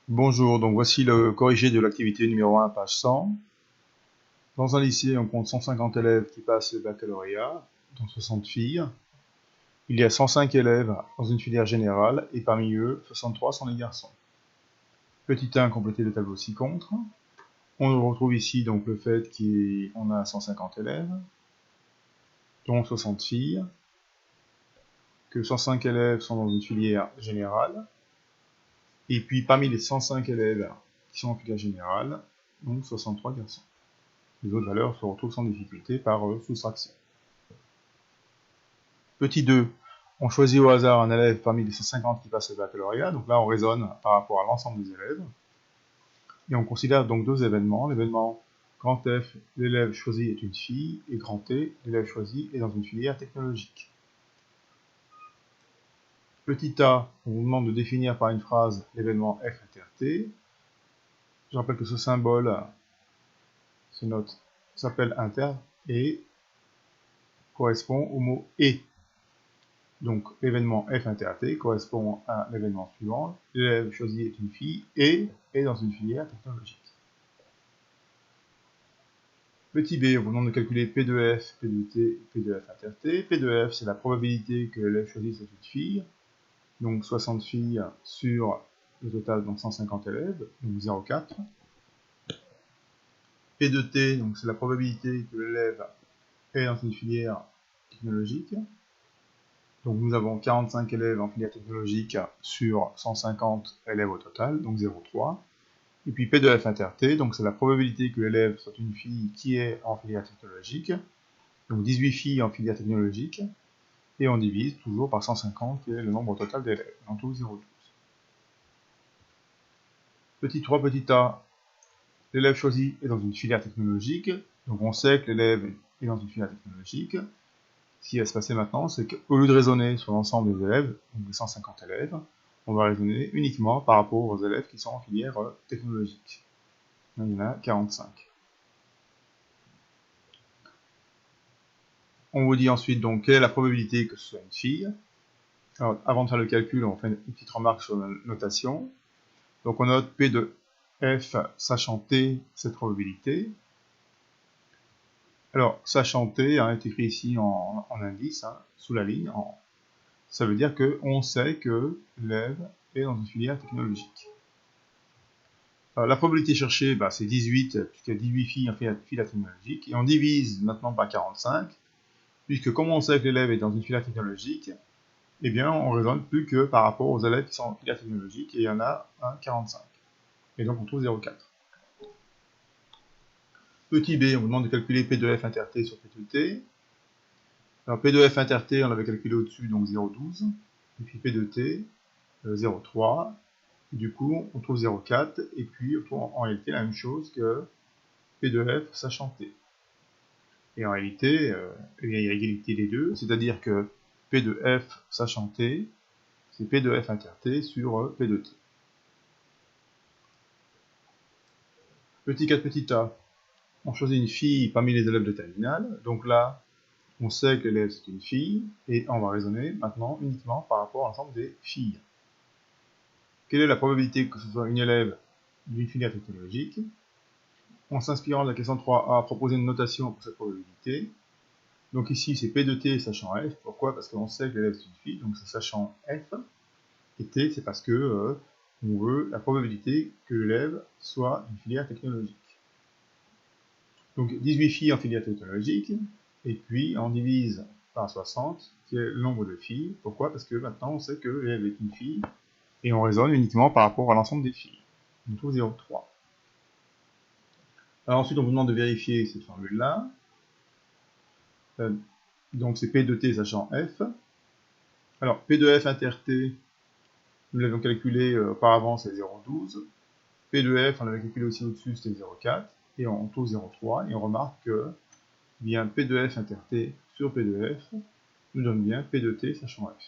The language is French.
Bonjour, donc voici le corrigé de l'activité numéro 1, page 100. Dans un lycée, on compte 150 élèves qui passent le baccalauréat, dont 60 filles. Il y a 105 élèves dans une filière générale, et parmi eux, 63 sont des garçons. Petit 1, compléter le tableau ci-contre. On retrouve ici donc le fait qu'on a 150 élèves, dont 60 filles, que 105 élèves sont dans une filière générale, et puis parmi les 105 élèves qui sont en filière générale, donc 63 garçons. Les autres valeurs se retrouvent sans difficulté par soustraction. Petit 2, on choisit au hasard un élève parmi les 150 qui passent le baccalauréat. Donc là, on raisonne par rapport à l'ensemble des élèves. Et on considère donc deux événements. L'événement grand F, l'élève choisi est une fille, et grand T, l'élève choisi est dans une filière technologique. Petit a, on vous demande de définir par une phrase l'événement F inter T. Je rappelle que ce symbole s'appelle inter et correspond au mot et. Donc l'événement F inter T correspond à l'événement suivant. L'élève choisi est une fille et est dans une filière technologique. Petit b, on vous demande de calculer P de F, P de T, P de F inter T. P de F, c'est la probabilité que l'élève choisi soit une fille. Donc 60 filles sur le total, donc 150 élèves, donc 0,4. P de T, donc c'est la probabilité que l'élève est dans une filière technologique. Donc nous avons 45 élèves en filière technologique sur 150 élèves au total, donc 0,3. Et puis P de F inter T, donc c'est la probabilité que l'élève soit une fille qui est en filière technologique. Donc 18 filles en filière technologique. Et on divise toujours par 150, qui est le nombre total d'élèves, en tout 0,12. Petit 3, petit a, l'élève choisi est dans une filière technologique. Donc on sait que l'élève est dans une filière technologique. Ce qui va se passer maintenant, c'est qu'au lieu de raisonner sur l'ensemble des élèves, donc les 150 élèves, on va raisonner uniquement par rapport aux élèves qui sont en filière technologique. Donc, il y en a 45. On vous dit ensuite donc quelle est la probabilité que ce soit une fille. Alors, avant de faire le calcul, on fait une petite remarque sur la notation. Donc on note P de F sachant T, cette probabilité. Alors, sachant T est écrit ici en indice, sous la ligne. Ça veut dire qu'on sait que l'élève est dans une filière technologique. La probabilité cherchée, c'est 18, puisqu'il y a 18 filles en filière technologique. Et on divise maintenant par 45, puisque comme on sait que l'élève est dans une filière technologique, eh bien on ne raisonne plus que par rapport aux élèves qui sont en filière technologique, et il y en a 45. Et donc on trouve 0,4. Petit b, on vous demande de calculer P de F inter T sur P de T. Alors P de F inter T, on l'avait calculé au-dessus, donc 0,12. Et puis P de T, 0,3. Du coup, on trouve 0,4. Et puis on trouve en réalité la même chose que P de F sachant T. Et en réalité, il y a égalité des deux, c'est-à-dire que P de F sachant T, c'est P de F inter T sur P de T. Petit 4, petit a, on choisit une fille parmi les élèves de terminale. Donc là, on sait que l'élève c'est une fille, et on va raisonner maintenant uniquement par rapport à l'ensemble des filles. Quelle est la probabilité que ce soit une élève d'une filière technologique? En s'inspirant de la question 3a, proposer une notation pour cette probabilité. Donc ici, c'est P de T sachant F. Pourquoi? Parce qu'on sait que l'élève c'est une fille, donc c'est sachant F. Et T, c'est parce que on veut la probabilité que l'élève soit d'une filière technologique. Donc 18 filles en filière technologique, et puis on divise par 60, qui est le nombre de filles. Pourquoi? Parce que maintenant on sait que l'élève est une fille, et on raisonne uniquement par rapport à l'ensemble des filles. On trouve 0,3. Alors ensuite on vous demande de vérifier cette formule-là. Donc c'est P de T sachant F. Alors P de F inter T, nous l'avons calculé auparavant, c'est 0,12. P de F, on l'avait calculé aussi au-dessus, c'était 0,4. Et on trouve 0,3. Et on remarque que bien P de F inter T sur P de F nous donne bien P de T sachant F.